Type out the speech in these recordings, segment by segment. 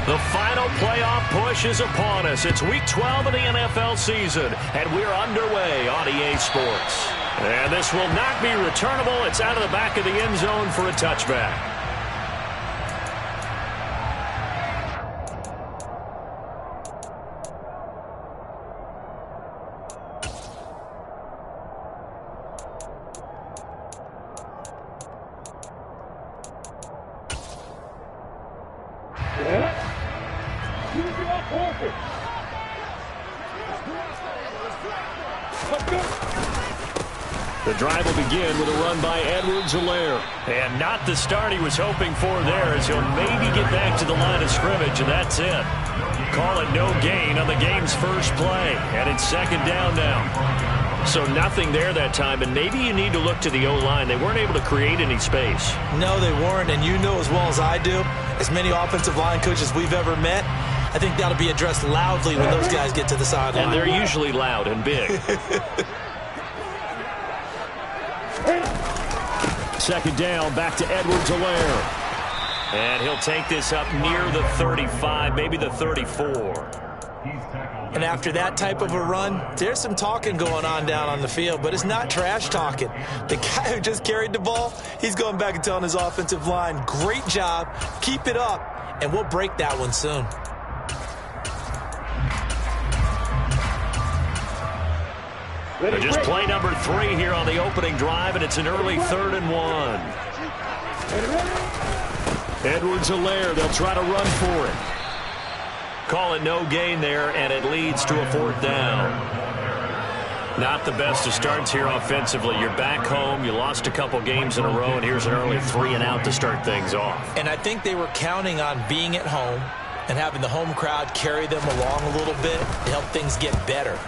The final playoff push is upon us. It's Week 12 of the NFL season, and we're underway on EA Sports. And this will not be returnable. It's out of the back of the end zone for a touchback. The drive will begin with a run by Edwards-Helaire. And not the start he was hoping for there, as he'll maybe get back to the line of scrimmage, and that's it. Call it no gain on the game's first play, and it's second down now. So nothing there that time, and maybe you need to look to the O-line. They weren't able to create any space. No, they weren't, and you know as well as I do, as many offensive line coaches we've ever met, I think that'll be addressed loudly when those guys get to the sideline. And they're usually loud and big. Second down, back to Edwards-Helaire. And he'll take this up near the 35, maybe the 34. And after that type of a run, there's some talking going on down on the field, but it's not trash talking. The guy who just carried the ball, he's going back and telling his offensive line, great job, keep it up, and we'll break that one soon. Just play number 3 here on the opening drive, and it's an early 3rd and 1. Edwards-Helaire, they'll try to run for it. Call it no gain there, and it leads to a 4th down. Not the best of starts here offensively. You're back home. You lost a couple games in a row, and here's an early 3 and out to start things off. And I think they were counting on being at home and having the home crowd carry them along a little bit to help things get better.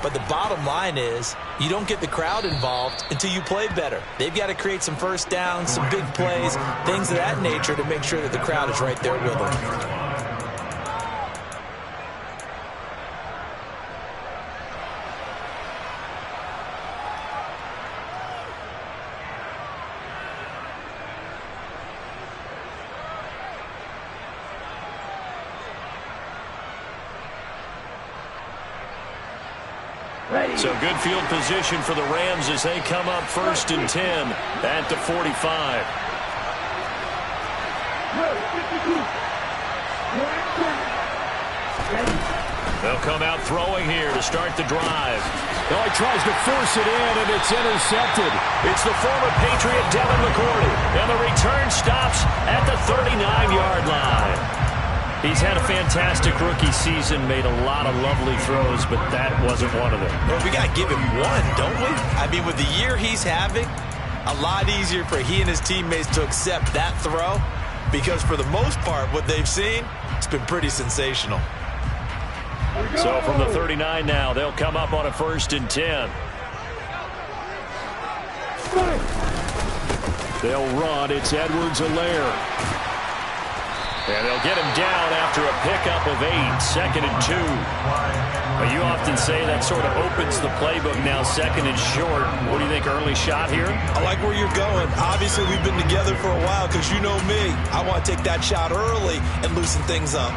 But the bottom line is you don't get the crowd involved until you play better. They've got to create some first downs, some big plays, things of that nature to make sure that the crowd is right there with them. So good field position for the Rams as they come up 1st and 10 at the 45. They'll come out throwing here to start the drive. Oh, he tries to force it in, and it's intercepted. It's the former Patriot Devin McCourty, and the return stops at the 39-yard line. He's had a fantastic rookie season, made a lot of lovely throws, but that wasn't one of them. Well, we got to give him one, don't we? I mean, with the year he's having, a lot easier for he and his teammates to accept that throw because for the most part, what they've seen, it's been pretty sensational. So from the 39 now, they'll come up on a 1st and 10. They'll run. It's Edwards-Helaire. And they'll get him down after a pickup of 8, 2nd and 2. But you often say that sort of opens the playbook now, 2nd and short. What do you think, early shot here? I like where you're going. Obviously, we've been together for a while because you know me. I want to take that shot early and loosen things up.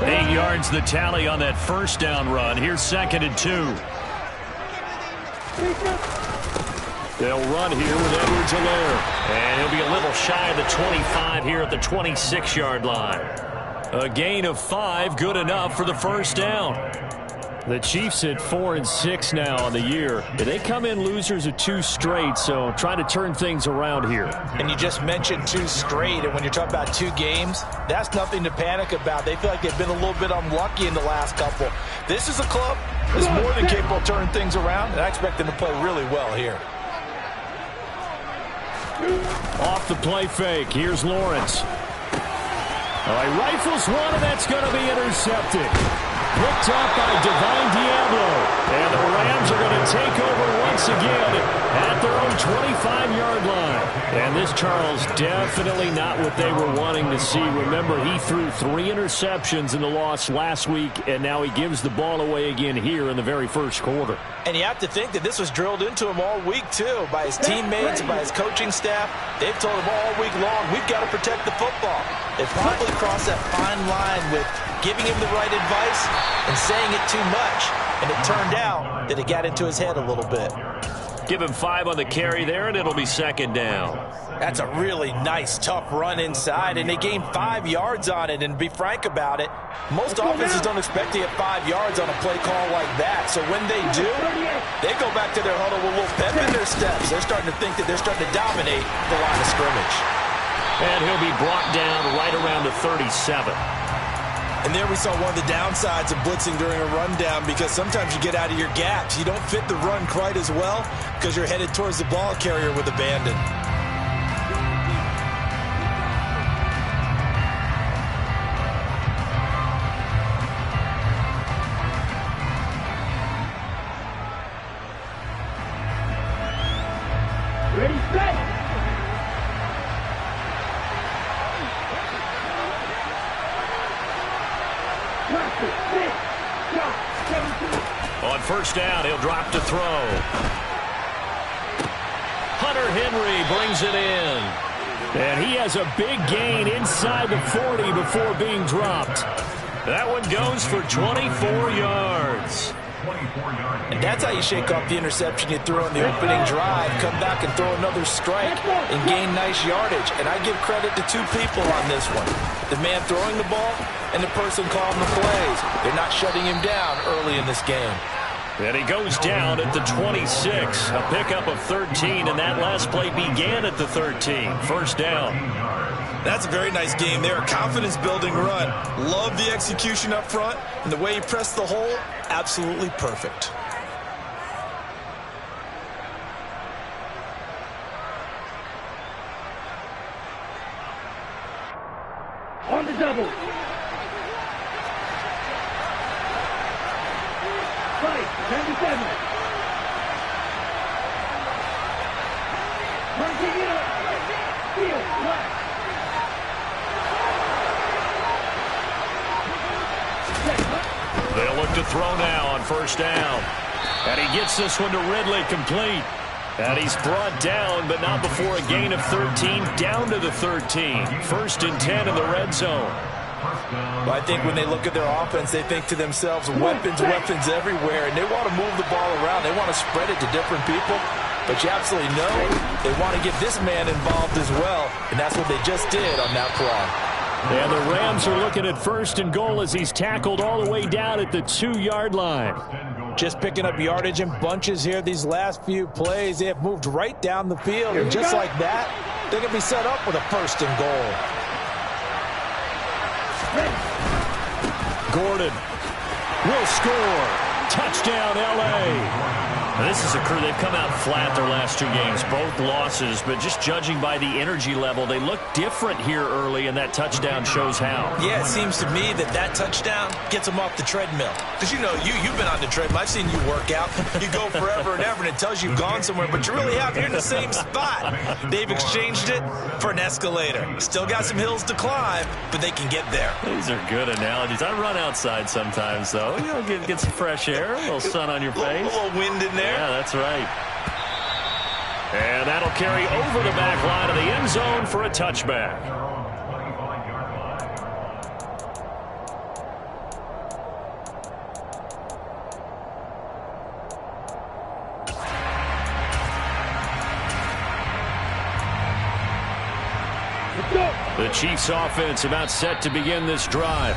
Eight yards the tally on that 1st down run. Here's 2nd and 2. They'll run here with Edwards-Helaire. And he'll be a little shy of the 25 here at the 26-yard line. A gain of 5, good enough for the 1st down. The Chiefs at 4-6 now on the year. They come in losers of 2 straight, so try to turn things around here. And you just mentioned 2 straight, and when you're talking about 2 games, that's nothing to panic about. They feel like they've been a little bit unlucky in the last couple. This is a club that's more than capable of turning things around, and I expect them to play really well here. Off the play fake. Here's Lawrence. All right, rifles one, and that's going to be intercepted. Picked up by Divine Diablo. And the Rams are going to take over once once again at their own 25-yard line. And this, Charles, definitely not what they were wanting to see. Remember, he threw 3 interceptions in the loss last week, and now he gives the ball away again here in the very first quarter. And you have to think that this was drilled into him all week, too, by his teammates, by his coaching staff. They've told him all week long, we've got to protect the football. They probably crossed that fine line with giving him the right advice and saying it too much. And it turned out that it got into his head a little bit. Give him 5 on the carry there, and it'll be second down. That's a really nice, tough run inside, and they gained 5 yards on it. And to be frank about it, most offenses don't expect to get 5 yards on a play call like that. So when they do, they go back to their huddle with a little pep in their steps. They're starting to think that they're starting to dominate the line of scrimmage. And he'll be brought down right around the 37. And there we saw one of the downsides of blitzing during a rundown, because sometimes you get out of your gaps. You don't fit the run quite as well because you're headed towards the ball carrier with abandon. Ready, set! On first down, he'll drop to throw. Hunter Henry brings it in. And he has a big gain inside the 40 before being dropped. That one goes for 24 yards. And that's how you shake off the interception you threw on the opening drive, come back and throw another strike and gain nice yardage. And I give credit to 2 people on this one. The man throwing the ball and the person calling the plays. They're not shutting him down early in this game. And he goes down at the 26. A pickup of 13, and that last play began at the 13. First down. That's a very nice game there. A confidence-building run. Love the execution up front, and the way he pressed the hole, absolutely perfect. On the double. Right, 97. Punching it up. Field, left. They'll look to throw now on first down. And he gets this one to Ridley, complete. And he's brought down, but not before a gain of 13, down to the 13. First and 10 in the red zone. Well, I think when they look at their offense, they think to themselves, weapons, weapons everywhere, and they want to move the ball around. They want to spread it to different people, but you absolutely know they want to get this man involved as well, and that's what they just did on that play. And the Rams are looking at first and goal as he's tackled all the way down at the 2-yard line. Just picking up yardage in bunches here these last few plays. They have moved right down the field, and just like that, they're going to be set up with a first and goal. Gordon will score. Touchdown, L.A. This is a crew. They've come out flat their last 2 games, both losses, but just judging by the energy level, they look different here early, and that touchdown shows how. Yeah, it seems to me that that touchdown gets them off the treadmill. Because, you know, you've been on the treadmill. I've seen you work out. You go forever and ever, and it tells you you've gone somewhere, but you really have. You're in the same spot. They've exchanged it for an escalator. Still got some hills to climb, but they can get there. These are good analogies. I run outside sometimes, though. You know, get some fresh air, a little sun on your face. A little wind in there. Yeah, that's right. And that'll carry over the back line of the end zone for a touchback. The Chiefs offense about set to begin this drive.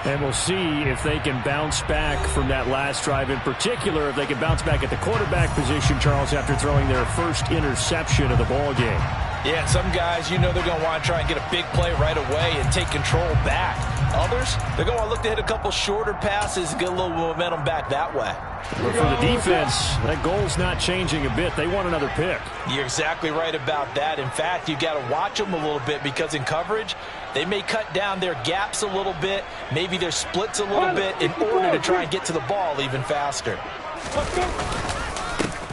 And we'll see if they can bounce back from that last drive. In particular, if they can bounce back at the quarterback position, Charles, after throwing their first interception of the ball game. Yeah, and some guys, you know they're going to want to try and get a big play right away and take control back. Others, they're going to look to hit a couple shorter passes and get a little momentum back that way. But for the defense, that goal's not changing a bit. They want another pick. You're exactly right about that. In fact, you've got to watch them a little bit because in coverage, they may cut down their gaps a little bit, maybe their splits a little bit in order to try and get to the ball even faster.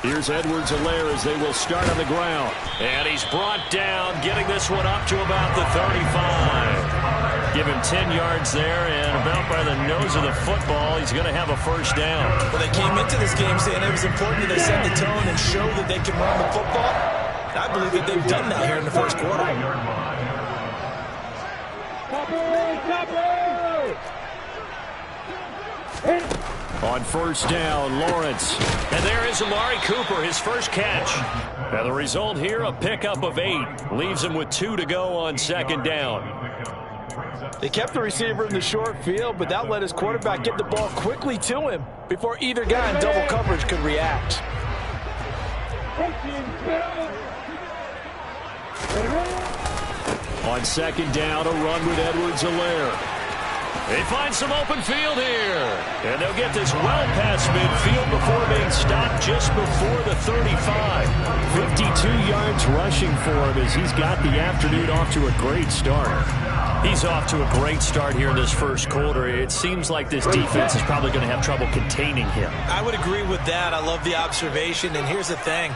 Here's Edwards-Helaire as they will start on the ground. And he's brought down, getting this one up to about the 35. Give him 10 yards there, and about by the nose of the football, he's going to have a first down. Well, they came into this game saying it was important that they set the tone and show that they can run the football. And I believe that they've done that here in the first quarter. On first down, Lawrence. And there is Amari Cooper, his first catch. Now the result here, a pickup of 8. Leaves him with 2 to go on second down. They kept the receiver in the short field, but that let his quarterback get the ball quickly to him before either guy in double coverage could react. On second down, a run with Edwards-Helaire. They find some open field here. And they'll get this well past midfield before being stopped just before the 35. 52 yards rushing for him as he's got the afternoon off to a great start. He's off to a great start here in this first quarter. It seems like this defense is probably going to have trouble containing him. I would agree with that. I love the observation. And here's the thing.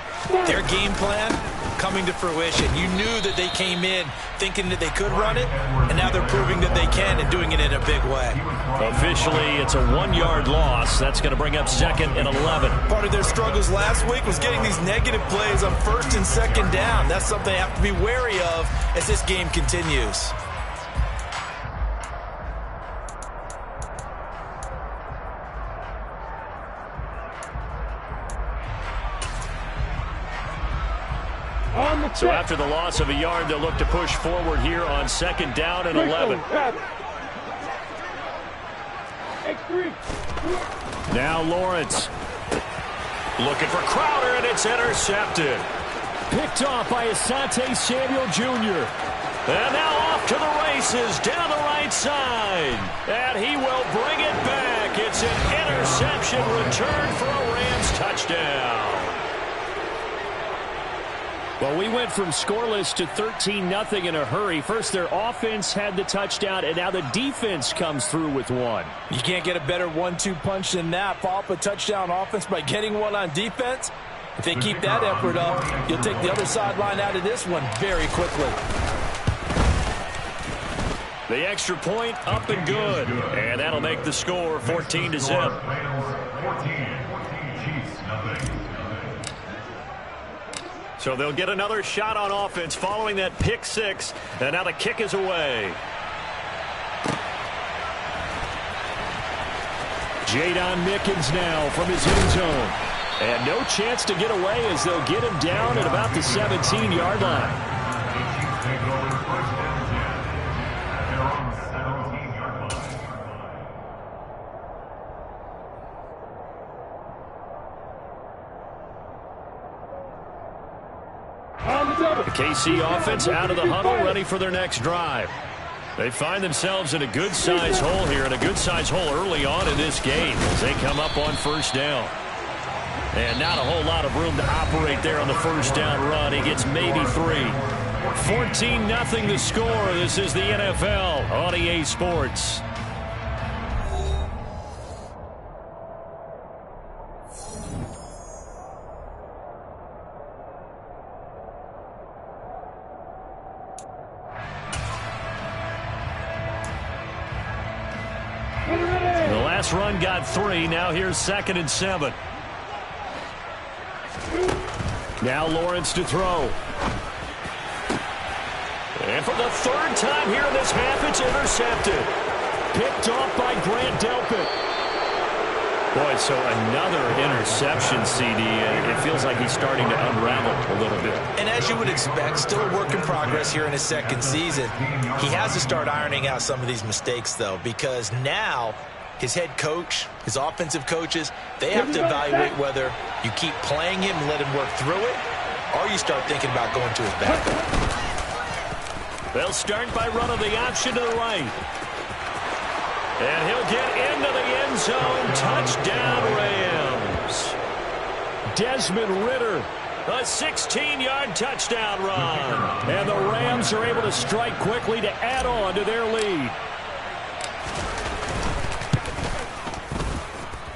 Their game plan coming to fruition. You knew that they came in thinking that they could run it, and now they're proving that they can and doing it in a big way. Officially, it's a 1-yard loss. That's going to bring up 2nd and 11. Part of their struggles last week was getting these negative plays on 1st and 2nd down. That's something they have to be wary of as this game continues. So after the loss of a yard, they'll look to push forward here on 2nd down and 11. Now Lawrence. Looking for Crowder, and it's intercepted. Picked off by Asante Samuel Jr. And now off to the races down the right side. And he will bring it back. It's an interception return for a Rams touchdown. Well, we went from scoreless to 13-0 in a hurry. First, their offense had the touchdown, and now the defense comes through with one. You can't get a better 1-2 punch than that. Follow up a touchdown offense by getting one on defense. If they keep that effort up, you'll take the other sideline out of this one very quickly. The extra point up and good. And that'll make the score 14-0. So they'll get another shot on offense following that pick 6. And now the kick is away. Jadon Mickens now from his end zone. And no chance to get away as they'll get him down at about the 17-yard line. The KC offense out of the huddle, ready for their next drive. They find themselves in a good-size hole here, and a good-size hole early on in this game as they come up on first down. And not a whole lot of room to operate there on the first down run. He gets maybe 3. 14-0 the score. This is the NFL on EA Sports. The last run got 3. Now here's 2nd and 7. Now Lawrence to throw. And for the 3rd time here in this half, it's intercepted. Picked off by Grant Delpit. Boy, so another interception, CD, and it feels like he's starting to unravel a little bit. And as you would expect, still a work in progress here in his 2nd season. He has to start ironing out some of these mistakes, though, because now his head coach, his offensive coaches, they have to evaluate whether you keep playing him and let him work through it, or you start thinking about going to his backup. They'll start by running the option to the right. And he'll get into the end zone. Touchdown, Rams. Desmond Ridder. A 16-yard touchdown run. And the Rams are able to strike quickly to add on to their lead.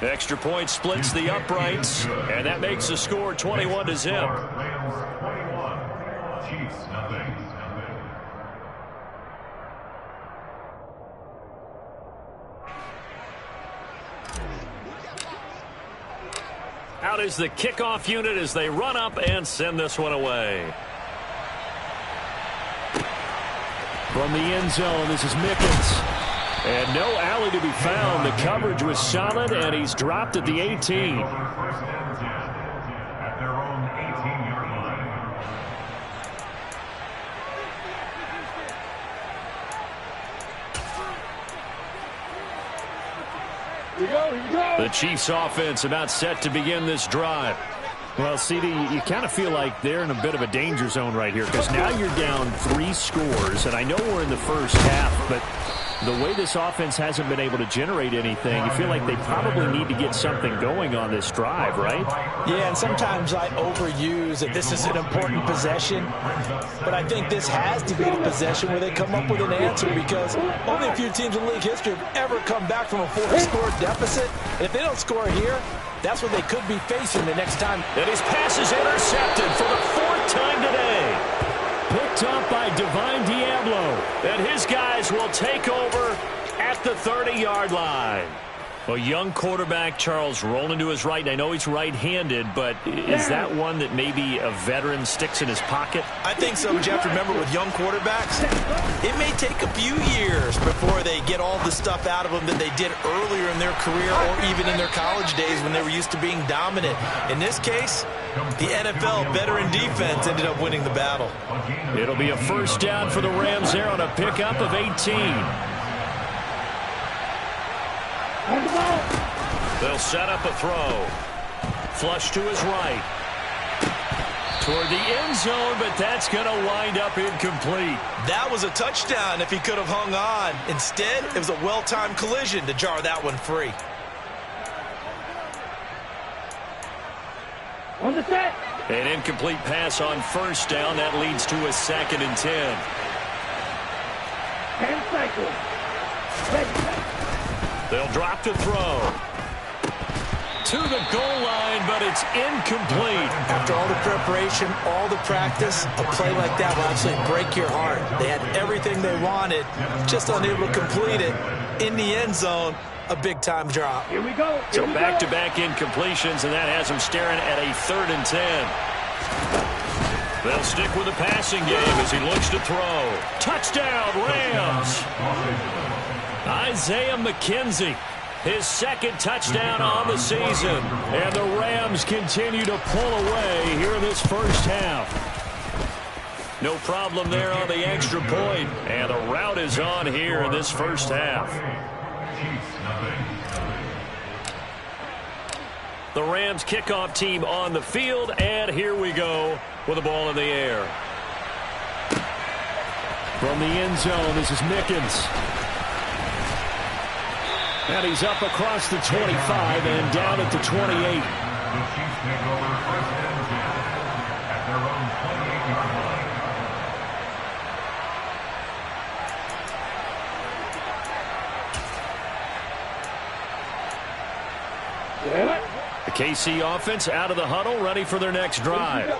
Extra point splits the uprights, and that makes the score 21-0. Rams 21, Chiefs nothing. Out is the kickoff unit as they run up and send this one away. From the end zone, this is Mickens. And no alley to be found. The coverage was solid, and he's dropped at the 18. First and 10 at their own 18-yard line. Here we go, here we go. The Chiefs offense about set to begin this drive. Well, CD, you kind of feel like they're in a bit of a danger zone right here because now you're down 3 scores, and I know we're in the first half, but the way this offense hasn't been able to generate anything, you feel like they probably need to get something going on this drive, right? Yeah, and sometimes I overuse that this is an important possession, but I think this has to be the possession where they come up with an answer because only a few teams in league history have ever come back from a 4-score deficit. And if they don't score here, that's what they could be facing the next time. And his pass is intercepted for the 4th time today. Picked up by Divine Diablo. And his guys will take over at the 30-yard line. A young quarterback, Charles, rolling to his right. And I know he's right-handed, but is that one that maybe a veteran sticks in his pocket? I think so, Jeff. Remember, with young quarterbacks, it may take a few years before they get all the stuff out of them that they did earlier in their career or even in their college days when they were used to being dominant. In this case, the NFL veteran defense ended up winning the battle. It'll be a first down for the Rams there on a pickup of 18. They'll set up a throw. Flush to his right. Toward the end zone, but that's going to wind up incomplete. That was a touchdown if he could have hung on. Instead, it was a well-timed collision to jar that one free. On the set. An incomplete pass on first down. That leads to a 2nd and 10. 10 cycles. Ready. They'll drop to throw. To the goal line, but it's incomplete. After all the preparation, all the practice, a play like that will actually break your heart. They had everything they wanted, just unable to complete it. In the end zone, a big-time drop. Here we go. So back-to-back incompletions, and that has them staring at a 3rd and 10. They'll stick with the passing game as he looks to throw. Touchdown, Rams! Isaiah McKenzie, his 2nd touchdown on the season. And the Rams continue to pull away here in this first half. No problem there on the extra point. And the route is on here in this first half. The Rams kickoff team on the field. And here we go with the ball in the air. From the end zone, this is Mickens. And he's up across the 25 and down at the 28. The Chiefs take over 1st and 10 at their own 28-yard line. The KC offense out of the huddle, ready for their next drive.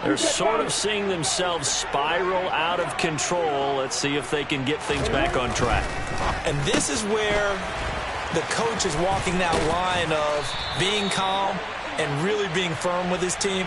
They're sort of seeing themselves spiral out of control. Let's see if they can get things back on track. And this is where the coach is walking that line of being calm and really being firm with his team.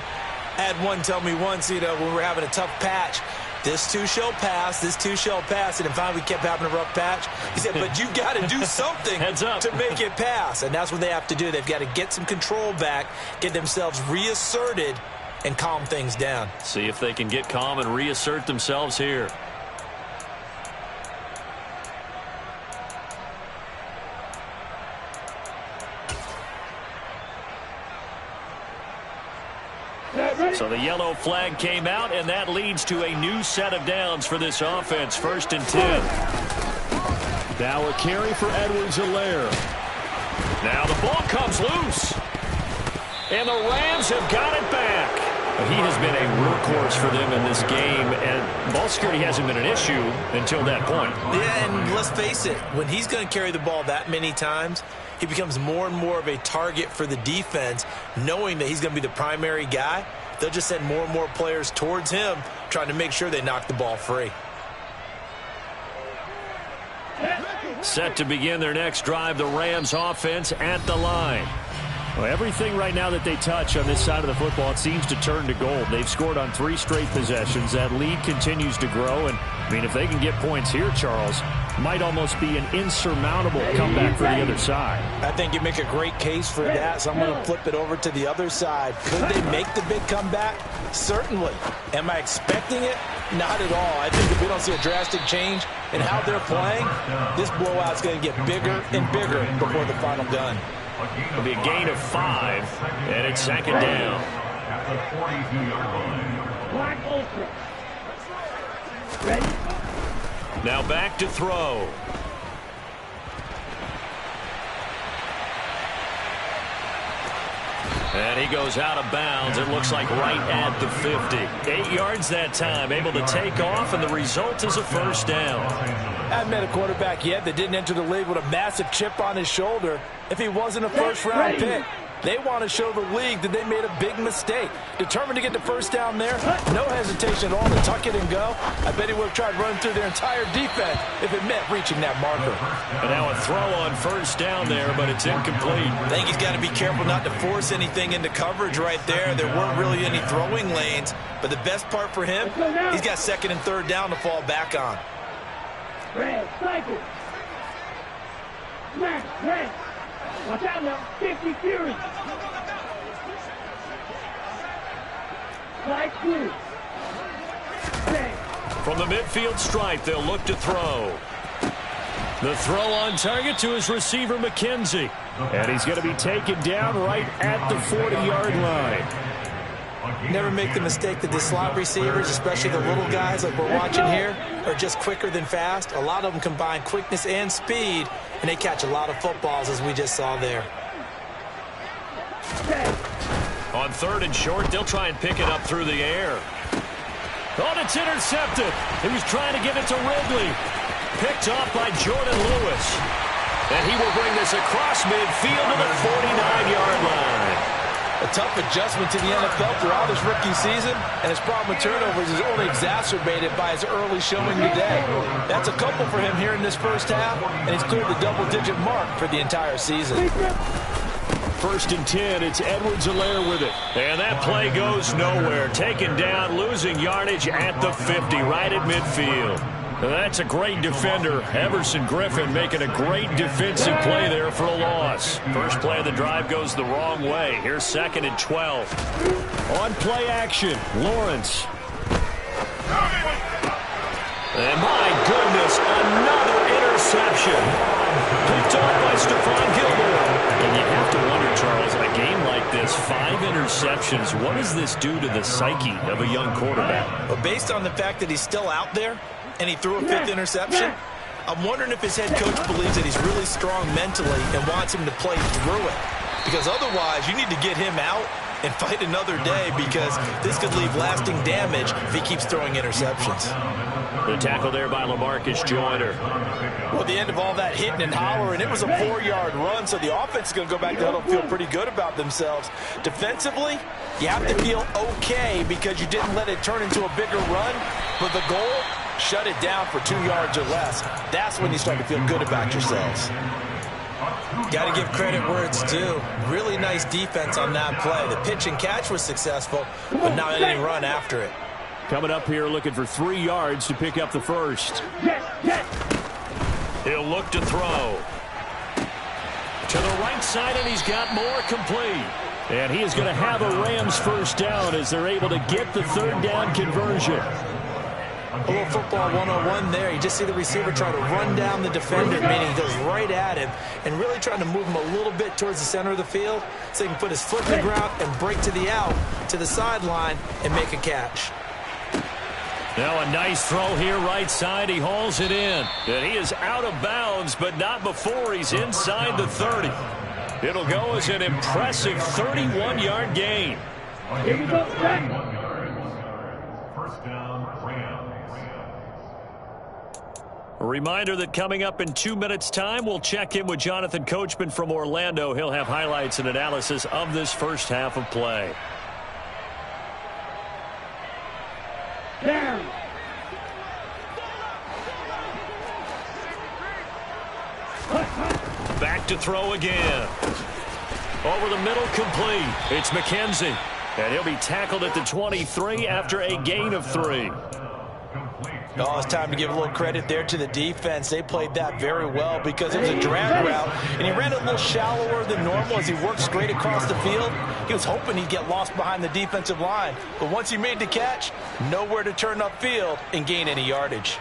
I had one tell me once, when we were having a tough patch, this too shall pass, this too shall pass. And finally we kept having a rough patch. He said, but you got to do something to make it pass. And that's what they have to do. They've got to get some control back, get themselves reasserted, and calm things down. See if they can get calm and reassert themselves here. So the yellow flag came out, and that leads to a new set of downs for this offense. 1st and 10. Now a carry for Edwards-Helaire. Now the ball comes loose. And the Rams have got it back. He has been a workhorse for them in this game, and ball security hasn't been an issue until that point. Yeah, and let's face it, when he's going to carry the ball that many times, he becomes more and more of a target for the defense, knowing that he's going to be the primary guy. They'll just send more and more players towards him, trying to make sure they knock the ball free. Set to begin their next drive, the Rams offense at the line. Well, everything right now that they touch on this side of the football, it seems to turn to gold. They've scored on 3 straight possessions. That lead continues to grow. And, I mean, if they can get points here, Charles, might almost be an insurmountable comeback for the other side. I think you make a great case for that, so I'm going to flip it over to the other side. Could they make the big comeback? Certainly. Am I expecting it? Not at all. I think if we don't see a drastic change in how they're playing, this blowout's going to get bigger and bigger before the final gun. It'll be a gain of 5, and it's second down. At the 42-yard line. Black Ultra. Ready? Now back to throw. And he goes out of bounds. It looks like right at the 50. 8 yards that time, able to take off, and the result is a first down. I haven't met a quarterback yet that didn't enter the league with a massive chip on his shoulder if he wasn't a first-round pick. They want to show the league that they made a big mistake. Determined to get the first down there, no hesitation at all to tuck it and go. I bet he would have tried running through their entire defense if it meant reaching that marker. And now a throw on first down there, but it's incomplete. I think he's got to be careful not to force anything into coverage right there. There weren't really any throwing lanes, but the best part for him, he's got second and third down to fall back on. Red, cycle. Smash, red. Watch out now. 50 Fury. Slide through. Bang. From the midfield stripe, they'll look to throw. The throw on target to his receiver, McKenzie. And he's going to be taken down right at the 40-yard line. Never make the mistake that the slot receivers, especially the little guys like we're watching here, are just quicker than fast. A lot of them combine quickness and speed, and they catch a lot of footballs, as we just saw there. On third and short, they'll try and pick it up through the air. Oh, it's intercepted. He was trying to get it to Ridley. Picked off by Jordan Lewis. And he will bring this across midfield to the 49-yard line. A tough adjustment to the NFL throughout his rookie season, and his problem with turnovers is only exacerbated by his early showing today. That's a couple for him here in this first half, and he's cleared the double-digit mark for the entire season. First and 10, it's Edwards-Helaire with it. And that play goes nowhere. Taken down, losing yardage at the 50, right at midfield. That's a great defender. Everson Griffin making a great defensive play there for a loss. First play of the drive goes the wrong way. Here's second and 12. On play action, Lawrence. And my goodness, another interception. Picked off by Stephon Gilmore. And you have to wonder, Charles, in a game like this, 5 interceptions, what does this do to the psyche of a young quarterback? Well, based on the fact that he's still out there, and he threw a 5th interception, I'm wondering if his head coach believes that he's really strong mentally and wants him to play through it. Because otherwise, you need to get him out and fight another day, because this could leave lasting damage if he keeps throwing interceptions. The tackle there by LaMarcus Joyner. Well, the end of all that hitting and hollering, it was a 4-yard run, so the offense is going to go back to huddle and feel pretty good about themselves. Defensively, you have to feel okay because you didn't let it turn into a bigger run, but the goal, shut it down for 2 yards or less. That's when you start to feel good about yourselves. Got to give credit where it's due. Really nice defense on that play. The pitch and catch was successful, but not any run after it. Coming up here looking for 3 yards to pick up the first. He'll look to throw. To the right side, and he's got more complete. And he is going to have a Rams first down as they're able to get the third down conversion. A little football 101 there. You just see the receiver try to run down the defender, meaning he goes right at him, and really trying to move him a little bit towards the center of the field so he can put his foot in the ground and break to the out, to the sideline, and make a catch. Now a nice throw here right side. He hauls it in. And he is out of bounds, but not before he's inside the 30. It'll go as an impressive 31-yard gain. Here we go, back. 21 yards. First down, Rams. A reminder that coming up in 2 minutes' time, we'll check in with Jonathan Coachman from Orlando. He'll have highlights and analysis of this first half of play. Down. Back to throw again. Over the middle, complete. It's McKenzie. And he'll be tackled at the 23 after a gain of 3. Oh, it's time to give a little credit there to the defense. They played that very well because it was a drag route, and he ran it a little shallower than normal as he worked straight across the field. He was hoping he'd get lost behind the defensive line, but once he made the catch, nowhere to turn upfield and gain any yardage.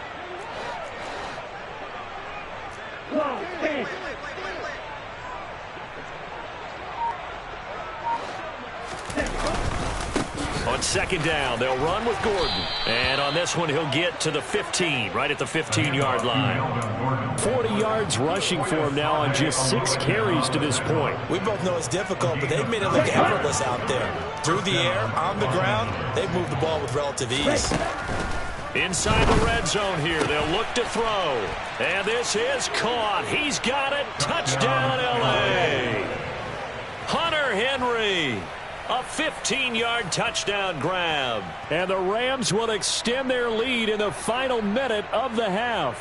On second down, they'll run with Gordon. And on this one, he'll get to the 15, right at the 15-yard line. 40 yards rushing for him now on just 6 carries to this point. We both know it's difficult, but they've made it look effortless out there. Through the air, on the ground, they've moved the ball with relative ease. Inside the red zone here, they'll look to throw. And this is caught. He's got it. Touchdown, L.A. Hunter Henry. A 15-yard touchdown grab. And the Rams will extend their lead in the final minute of the half.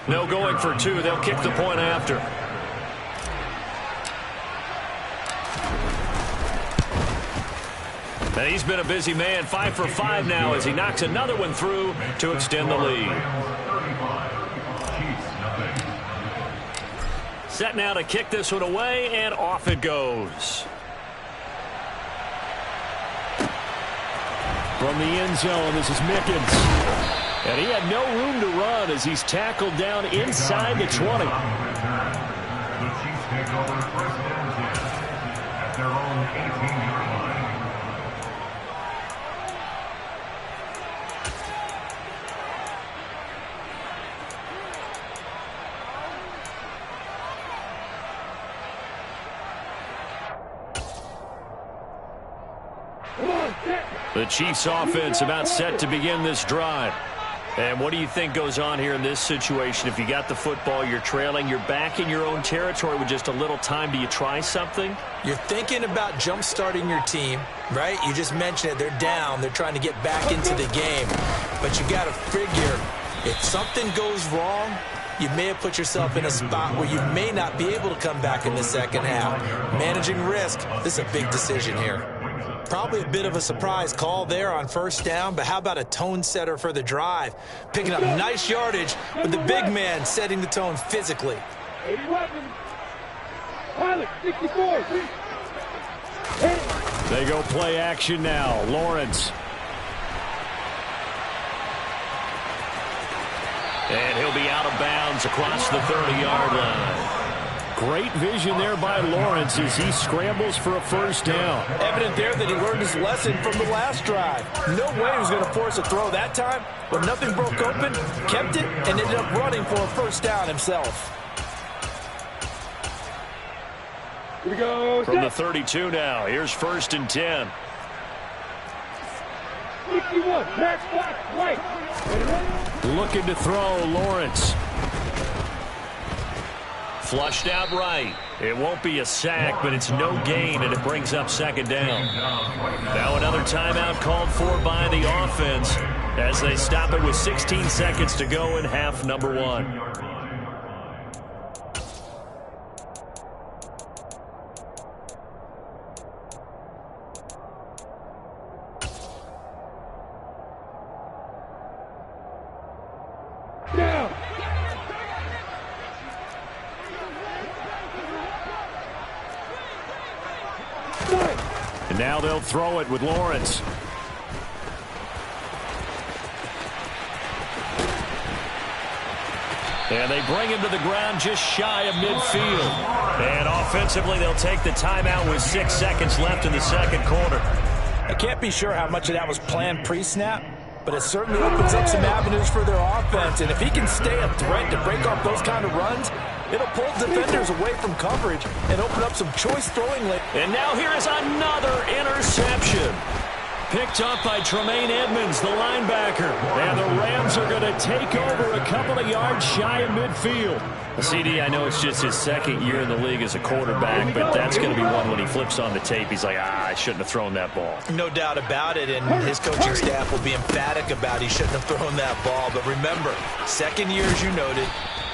No going for 2. They'll kick the point after. And he's been a busy man. 5 for 5 now as he knocks another one through to extend the lead. Set now to kick this one away, and off it goes. From the end zone, this is Mickens. And he had no room to run as he's tackled down inside the 20. The Chiefs take over first and 10 at their own 18-yard line. The Chiefs offense about set to begin this drive. And what do you think goes on here in this situation? If you got the football, you're trailing, you're back in your own territory with just a little time. Do you try something? You're thinking about jump-starting your team, right? You just mentioned it. They're down. They're trying to get back into the game. But you got to figure, if something goes wrong, you may have put yourself in a spot where you may not be able to come back in the second half. Managing risk, this is a big decision here. Probably a bit of a surprise call there on first down, but how about a tone setter for the drive? Picking up nice yardage with the big man setting the tone physically. 80 weapons. Pilot, 64. They go play action now. Lawrence. And he'll be out of bounds across the 30-yard line. Great vision there by Lawrence as he scrambles for a first down. Evident there that he learned his lesson from the last drive. No way he was going to force a throw that time, but nothing broke open, kept it, and ended up running for a first down himself. Here we go. From the 32 now, here's first and 10. 61, match back, right. Looking to throw, Lawrence. Flushed out right. It won't be a sack, but it's no gain, and it brings up second down. Now another timeout called for by the offense as they stop it with 16 seconds to go in half number 1. And now they'll throw it with Lawrence. And they bring him to the ground just shy of midfield. And offensively, they'll take the timeout with 6 seconds left in the second quarter. I can't be sure how much of that was planned pre-snap, but it certainly opens up some avenues for their offense. And if he can stay a threat to break off those kind of runs, It'll pull defenders away from coverage and open up some choice throwing lanes. And now here is another interception. Picked up by Tremaine Edmonds, the linebacker. And the Rams are going to take over a couple of yards shy of midfield. CD, I know it's just his second year in the league as a quarterback, but that's going to be one when he flips on the tape. He's like, I shouldn't have thrown that ball. No doubt about it, and his coaching staff will be emphatic about he shouldn't have thrown that ball. But remember, second year, as you noted,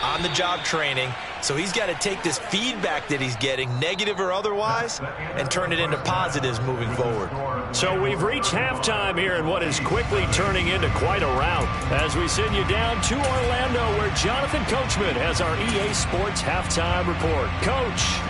on-the-job training. So he's got to take this feedback that he's getting, negative or otherwise, and turn it into positives moving forward. So we've reached halftime here in what is quickly turning into quite a rout as we send you down to Orlando where Jonathan Coachman has our EA Sports halftime report. Coach.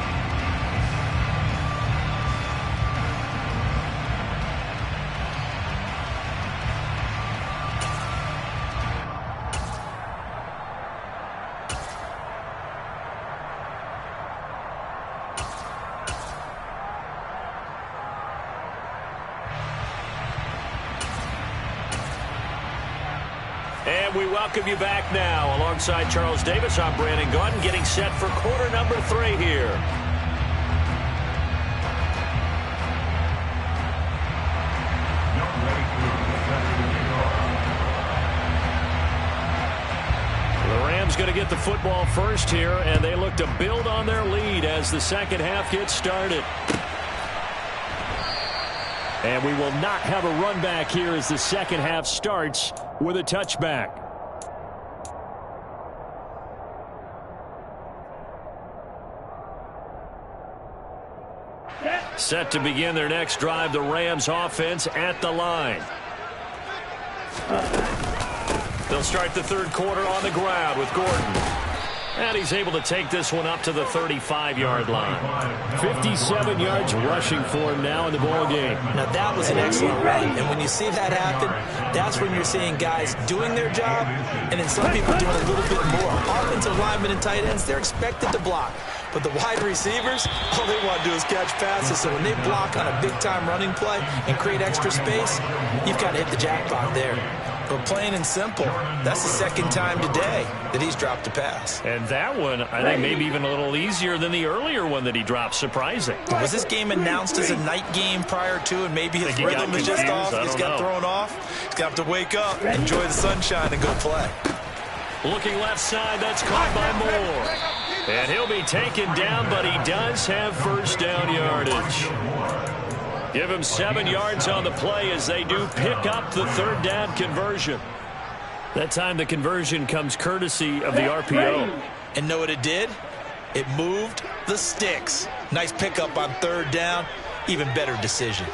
And we welcome you back now. Alongside Charles Davis, I'm Brandon Gaudin, getting set for quarter number 3 here. The Rams going to get the football first here, and they look to build on their lead as the second half gets started. And we will not have a run back here as the second half starts with a touchback. Set to begin their next drive, the Rams offense at the line. They'll start the third quarter on the ground with Gordon. And he's able to take this one up to the 35-yard line. 57 yards rushing for him now in the ball game. Now that was an excellent run. And when you see that happen, that's when you're seeing guys doing their job and then some people doing a little bit more. Offensive linemen and tight ends, they're expected to block. But the wide receivers, all they want to do is catch passes. So when they block on a big-time running play and create extra space, you've got to hit the jackpot there. But plain and simple, that's the second time today that he's dropped a pass. And that one, I think, maybe even a little easier than the earlier one that he dropped. Surprising. Was this game announced as a night game prior to, and maybe his rhythm is just off? He's got thrown off. He's got to wake up, enjoy the sunshine, and go play. Looking left side, that's caught by Moore. And he'll be taken down, but he does have first down yardage. Give him 7 yards on the play as they do pick up the third down conversion. That time the conversion comes courtesy of the RPO. And know what it did? It moved the sticks. Nice pickup on third down. Even better decision.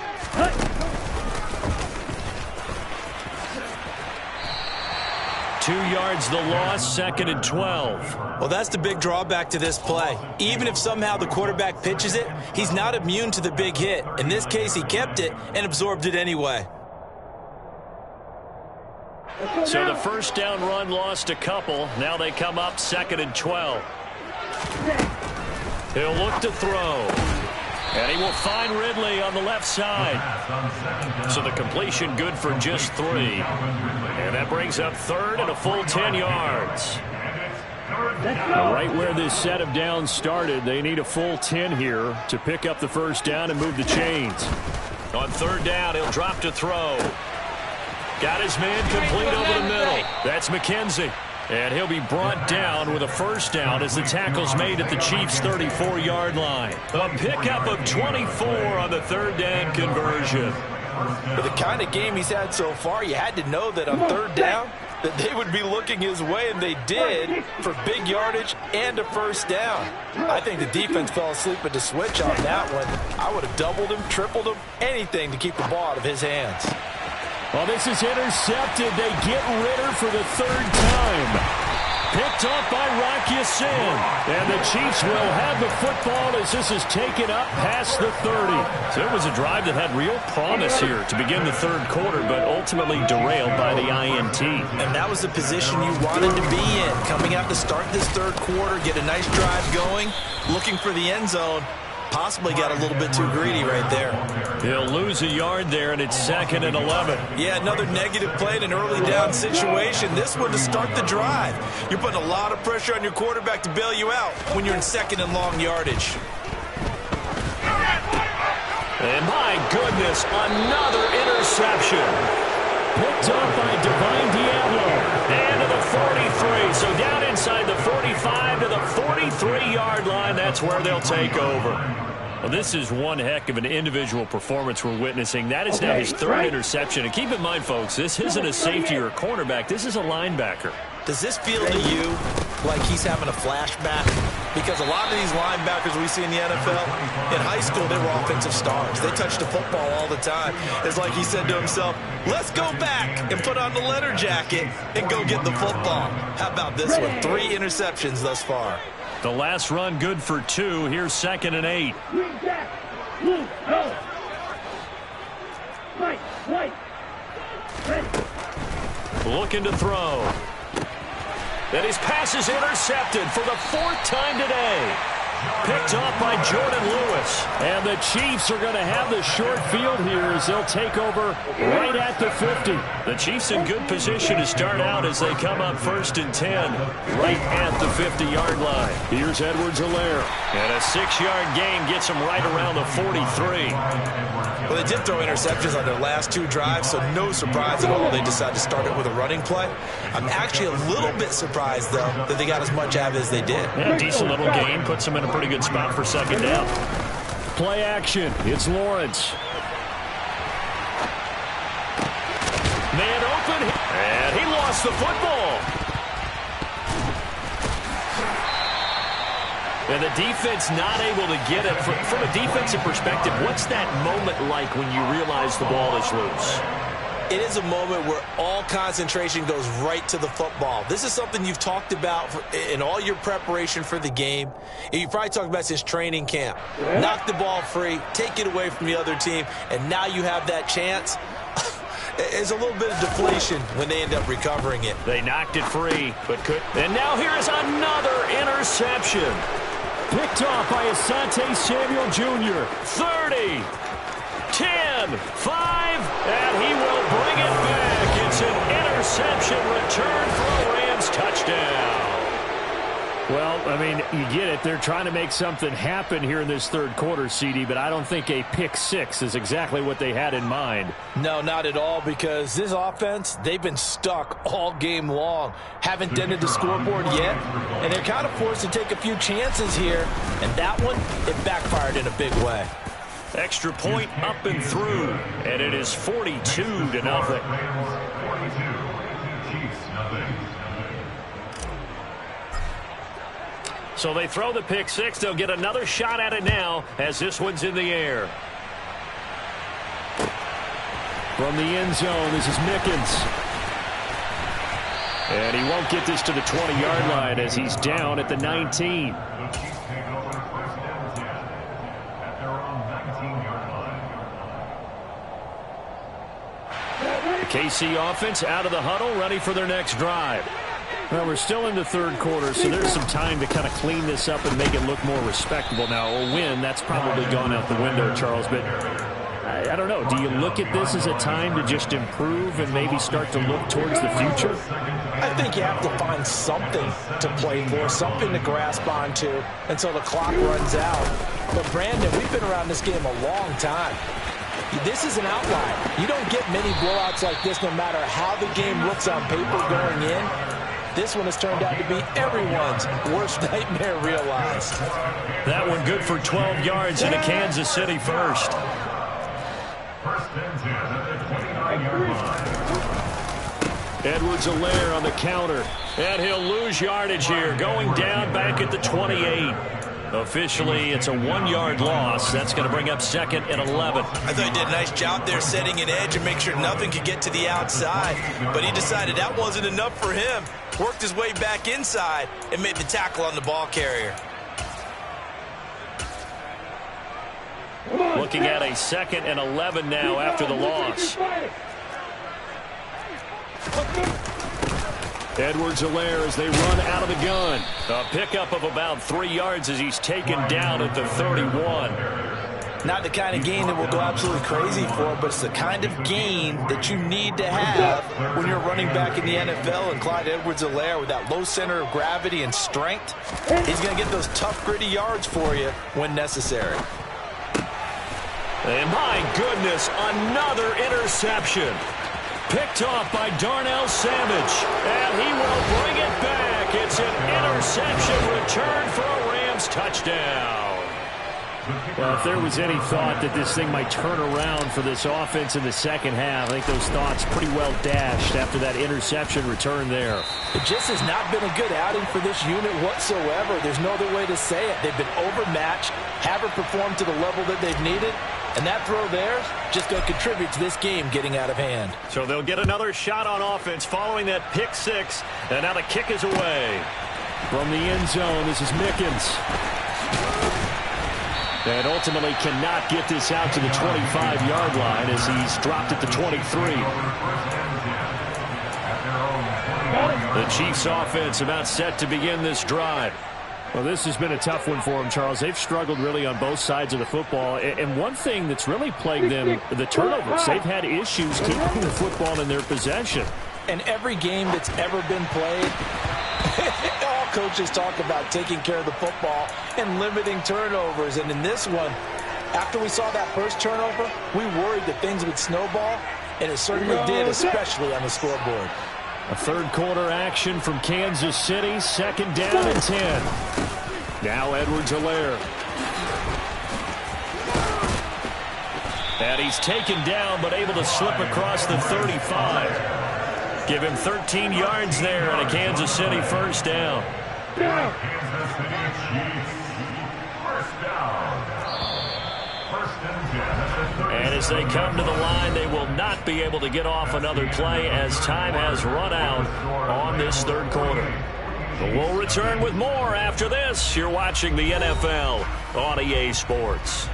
2 yards the loss, 2nd and 12. Well, that's the big drawback to this play. Even if somehow the quarterback pitches it, he's not immune to the big hit. In this case, he kept it and absorbed it anyway. So the first down run lost a couple. Now they come up 2nd and 12. He'll look to throw. And he will find Ridley on the left side. So the completion good for just 3. And that brings up third and a full 10 yards. Right where this set of downs started, they need a full 10 here to pick up the first down and move the chains. On third down, he'll drop to throw. Got his man complete over the middle. That's McKenzie. And he'll be brought down with a first down as the tackle's made at the Chiefs' 34-yard line. A pickup of 24 on the third down conversion. For the kind of game he's had so far, you had to know that on third down that they would be looking his way, and they did, for big yardage and a first down. I think the defense fell asleep at the switch on that one. I would have doubled him, tripled him, anything to keep the ball out of his hands. Well, this is intercepted. They get Ritter for the third time. Picked off by Rock Ya-Sin. And the Chiefs will have the football as this is taken up past the 30. So it was a drive that had real promise here to begin the third quarter, but ultimately derailed by the INT. And that was the position you wanted to be in. Coming out to start this third quarter, get a nice drive going, looking for the end zone, Possibly got a little bit too greedy right there. He'll lose a yard there, and it's 2nd and 11. Yeah, another negative play in an early down situation. This one to start the drive. You're putting a lot of pressure on your quarterback to bail you out when you're in 2nd and long yardage. And my goodness, another interception. Picked up by Divine Diablo. And to the 43. So down inside the 45 to the 43-yard line. That's where they'll take over. Well, this is one heck of an individual performance we're witnessing. That is now his 3rd interception. And keep in mind, folks, this isn't a safety or a cornerback. This is a linebacker. Does this feel to you like he's having a flashback? Because a lot of these linebackers we see in the NFL, in high school, they were offensive stars. They touched the football all the time. It's like he said to himself, let's go back and put on the leather jacket and go get the football. How about this one? 3 interceptions thus far. The last run good for 2. Here's 2nd and 8. Green jack. Blue, go. White. Ready. Looking to throw. And his pass is intercepted for the 4th time today. Picked off by Jordan Lewis. And the Chiefs are going to have the short field here as they'll take over right at the 50. The Chiefs in good position to start out as they come up 1st and 10 right at the 50-yard line. Here's Edwards-Helaire. And a 6-yard gain gets them right around the 43. Well, they did throw interceptions on their last 2 drives, so no surprise at all they decided to start it with a running play. I'm actually a little bit surprised, though, that they got as much out of it as they did. Yeah, decent little gain. Puts them in a pretty good spot for 2nd down. Play action. It's Lawrence. Man open. And he lost the football. And the defense not able to get it. From a defensive perspective, what's that moment like when you realize the ball is loose? It is a moment where all concentration goes right to the football. This is something you've talked about in all your preparation for the game. And you probably talked about since training camp. Knock the ball free, take it away from the other team, and now you have that chance. There's a little bit of deflation when they end up recovering it. They knocked it free, but could. And now here's another interception. Picked off by Asante Samuel Jr. 30, 10, 5, and he will bring it back. It's an interception return for a Rams touchdown. Well, I mean, you get it. They're trying to make something happen here in this 3rd quarter, CD, but I don't think a pick 6 is exactly what they had in mind. No, not at all, because this offense, they've been stuck all game long. Haven't dented the scoreboard yet, and they're kind of forced to take a few chances here, and that one, it backfired in a big way. Extra point up and through, and it is 42-0. 42, Chiefs, nothing. So they throw the pick 6. They'll get another shot at it now as this one's in the air. From the end zone, this is Mickens. And he won't get this to the 20-yard line as he's down at the 19. The Chiefs take over 1st and 10 at their own 19-yard line. The KC offense out of the huddle, ready for their next drive. Well, we're still in the 3rd quarter, so there's some time to kind of clean this up and make it look more respectable. Now, a win, that's probably gone out the window, Charles, but I don't know. Do you look at this as a time to just improve and maybe start to look towards the future? I think you have to find something to play for, something to grasp onto until the clock runs out. But, Brandon, we've been around this game a long time. This is an outlier. You don't get many blowouts like this no matter how the game looks on paper going in. This one has turned out to be everyone's worst nightmare realized. That one good for 12 yards into Kansas City first. 1st and 10 at the 29-yard line. Edwards-Helaire on the counter. And he'll lose yardage here, going down back at the 28. Officially, it's a 1-yard loss. That's going to bring up 2nd and 11. I thought he did a nice job there setting an edge and make sure nothing could get to the outside. But he decided that wasn't enough for him. Worked his way back inside and made the tackle on the ball carrier. Looking at a 2nd and 11 now after the loss. Edwards-Helaire as they run out of the gun. A pickup of about 3 yards as he's taken down at the 31. Not the kind of gain that we'll go absolutely crazy for, but it's the kind of gain that you need to have when you're running back in the NFL. And Clyde Edwards-Helaire, with that low center of gravity and strength, he's going to get those tough, gritty yards for you when necessary. And my goodness, another interception. Picked off by Darnell Savage. And he will bring it back. It's an interception return for a Rams touchdown. Well, if there was any thought that this thing might turn around for this offense in the second half, I think those thoughts pretty well dashed after that interception return there. It just has not been a good outing for this unit whatsoever. There's no other way to say it. They've been overmatched, haven't performed to the level that they've needed, and that throw there just going to contribute to this game getting out of hand. So they'll get another shot on offense following that pick six, and now the kick is away. From the end zone, this is Mickens. And ultimately cannot get this out to the 25-yard line as he's dropped at the 23. The Chiefs offense about set to begin this drive. Well, this has been a tough one for them, Charles. They've struggled really on both sides of the football. And one thing that's really plagued them, the turnovers. They've had issues keeping the football in their possession. And every game that's ever been played, all coaches talk about taking care of the football and limiting turnovers. And in this one, after we saw that first turnover, we worried that things would snowball, and it certainly did, especially on the scoreboard. A third quarter action from Kansas City, second down and 10. Now Edwards-Helaire. And he's taken down but able to slip across the 35. Give him 13 yards there and a Kansas City first down. Kansas City Chiefs. First down. First and 10. And as they come to the line, they will not be able to get off another play as time has run out on this third quarter. But we'll return with more after this. You're watching the NFL on EA Sports.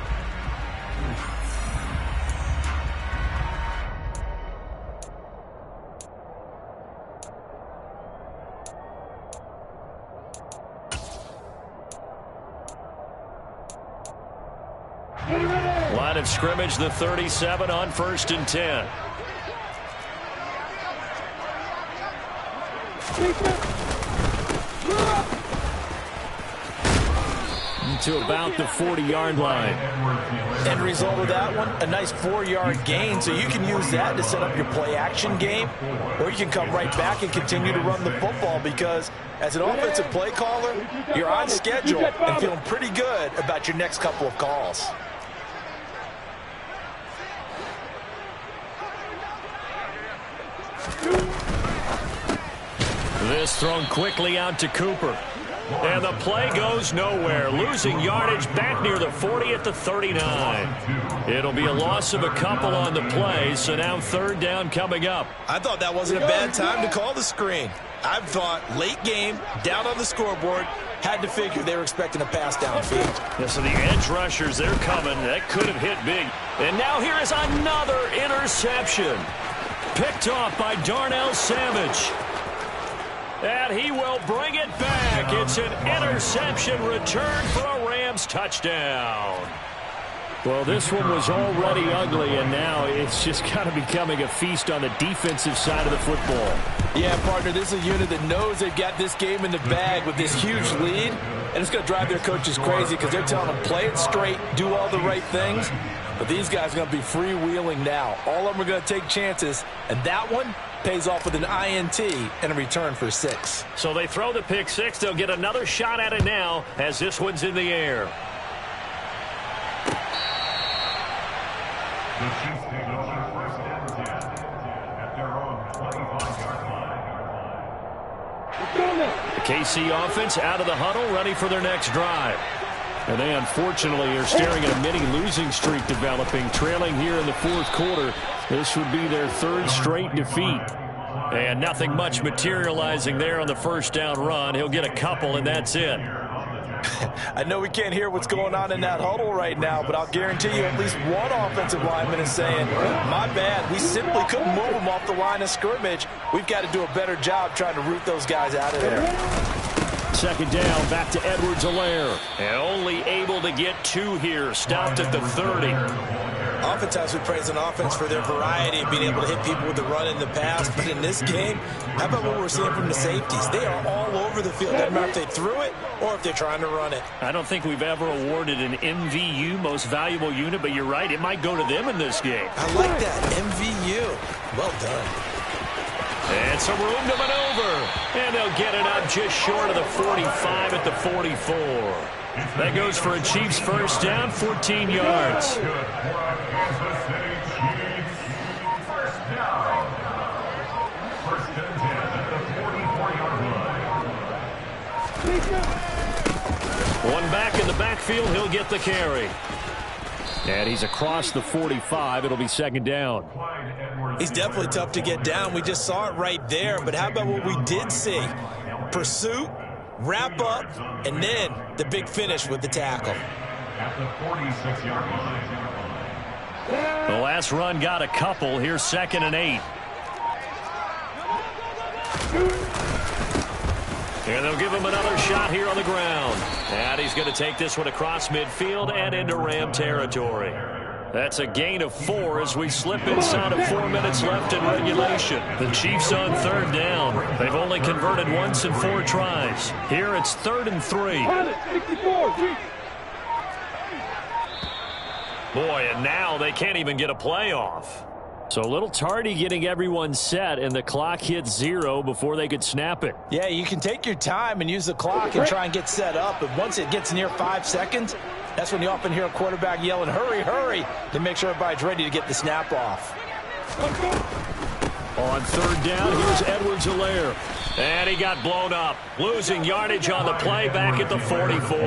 Line of scrimmage, the 37 on first and 10. To about the 40-yard line. End result of that one, a nice 4-yard gain, so you can use that to set up your play-action game, or you can come right back and continue to run the football, because as an offensive play caller, you're on schedule and feeling pretty good about your next couple of calls. This thrown quickly out to Cooper. And the play goes nowhere. Losing yardage back near the 40 at the 39. It'll be a loss of a couple on the play, so now third down coming up. I thought that wasn't a bad time to call the screen. I thought late game, down on the scoreboard, had to figure they were expecting a pass downfield. Yeah, so the edge rushers, they're coming. That could have hit big. And now here is another interception. Picked off by Darnell Savage. And he will bring it back. It's an interception return for a Rams touchdown. Well, this one was already ugly, and now it's just kind of becoming a feast on the defensive side of the football. Yeah, partner, this is a unit that knows they've got this game in the bag with this huge lead, and it's going to drive their coaches crazy because they're telling them, play it straight, do all the right things. But these guys are going to be freewheeling now. All of them are going to take chances, and that one pays off with an INT and a return for 6. So they throw the pick six. They'll get another shot at it now as this one's in the air. The Chiefs take over first and 10 at their own 25-yard line. The KC offense out of the huddle, ready for their next drive. And they unfortunately are staring at a mini losing streak developing, trailing here in the fourth quarter. This would be their third straight defeat. And nothing much materializing there on the first down run. He'll get a couple, and that's it. I know we can't hear what's going on in that huddle right now, but I'll guarantee you at least one offensive lineman is saying, my bad, we simply couldn't move them off the line of scrimmage. We've got to do a better job trying to root those guys out of there. Second down, back to Edwards-Helaire. And only able to get 2 here, stopped at the 30. Oftentimes we praise an offense for their variety of being able to hit people with the run in the pass, but in this game, how about what we're seeing from the safeties? They are all over the field. Doesn't matter if they threw it or if they're trying to run it. I don't think we've ever awarded an MVU, most valuable unit, but you're right, it might go to them in this game. I like that, MVU. Well done. And some room to maneuver. And they'll get it up just short of the 45 at the 44. That goes for a Chiefs first down, 14 yards. One back in the backfield, he'll get the carry. And he's across the 45. It'll be second down. He's definitely tough to get down. We just saw it right there. But how about what we did see? Pursuit, wrap up, and then the big finish with the tackle. At the 46-yard line. The last run got a couple. Here's 2nd and 8. And they'll give him another shot here on the ground. And he's going to take this one across midfield and into Ram territory. That's a gain of 4 as we slip inside of 4 minutes left in regulation. The Chiefs on 3rd down. They've only converted once in 4 tries. Here it's 3rd and 3. Boy, and now they can't even get a play off. So a little tardy getting everyone set, and the clock hits 0 before they could snap it. Yeah, you can take your time and use the clock and try and get set up, but once it gets near 5 seconds, that's when you often hear a quarterback yelling, hurry, hurry, to make sure everybody's ready to get the snap off. On 3rd down, here's Edwards-Helaire. And he got blown up, losing yardage on the play back at the 44.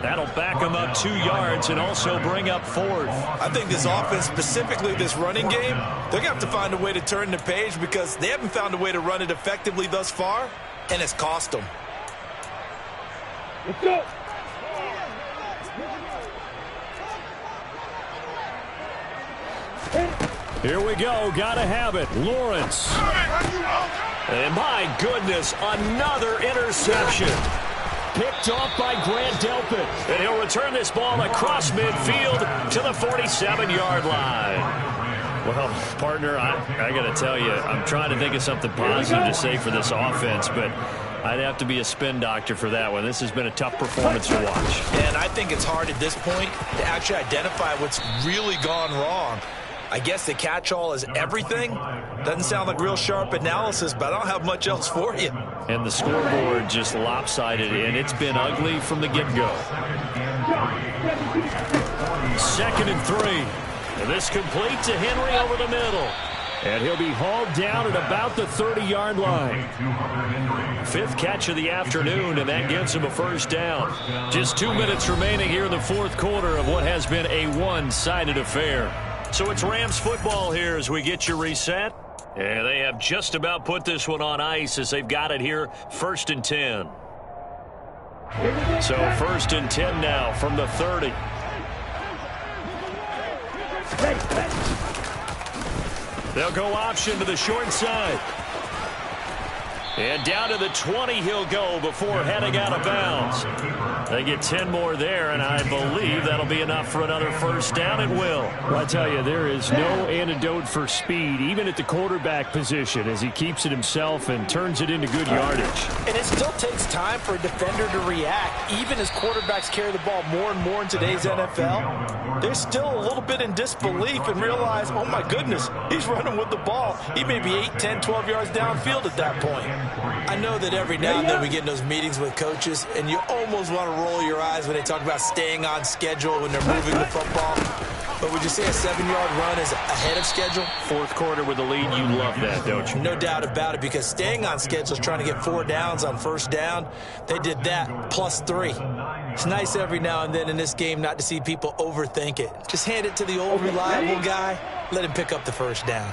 That'll back him up 2 yards and also bring up 4th. I think this offense, specifically this running game, they're going to have to find a way to turn the page because they haven't found a way to run it effectively thus far, and it's cost them. Let's go. Here we go. Gotta have it. Lawrence. And my goodness, another interception. Picked off by Grant Delpit. And he'll return this ball across midfield to the 47-yard line. Well, partner, I got to tell you, I'm trying to think of something positive to say for this offense, but I'd have to be a spin doctor for that one. This has been a tough performance to watch. And I think it's hard at this point to actually identify what's really gone wrong. I guess the catch-all is everything. Doesn't sound like real sharp analysis, but I don't have much else for you. And the scoreboard just lopsided, and it's been ugly from the get-go. 2nd and 3. And this complete to Henry over the middle. And he'll be hauled down at about the 30-yard line. 5th catch of the afternoon, and that gives him a first down. Just 2 minutes remaining here in the 4th quarter of what has been a one-sided affair. So it's Rams football here as we get you reset. And they have just about put this one on ice as they've got it here, 1st and 10. So 1st and 10 now from the 30. They'll go option to the short side. And down to the 20 he'll go before heading out of bounds. They get 10 more there, and I believe that'll be enough for another first down. It will. Well, I tell you, there is no antidote for speed, even at the quarterback position, as he keeps it himself and turns it into good yardage. And it still takes time for a defender to react. Even as quarterbacks carry the ball more and more in today's NFL, they're still a little bit in disbelief and realize, oh my goodness, he's running with the ball. He may be 8, 10, 12 yards downfield at that point. I know that every now and then we get in those meetings with coaches, and you almost want to roll your eyes when they talk about staying on schedule when they're moving the football. But would you say a 7-yard run is ahead of schedule? 4th quarter with the lead, you love that, don't you? No doubt about it, because staying on schedule is trying to get 4 downs on first down. They did that, plus 3. It's nice every now and then in this game not to see people overthink it. Just hand it to the old reliable guy, let him pick up the first down.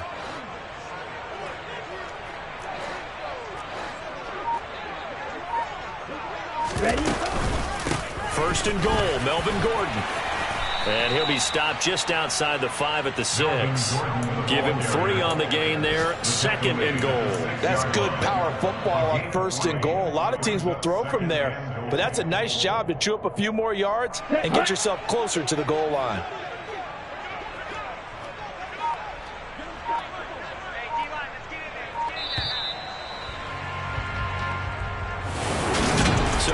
Ready? First and goal, Melvin Gordon. And he'll be stopped just outside the 5 at the 6. Give him 3 on the gain there. 2nd and goal. That's good power football on 1st and goal. A lot of teams will throw from there, but that's a nice job to chew up a few more yards and get yourself closer to the goal line.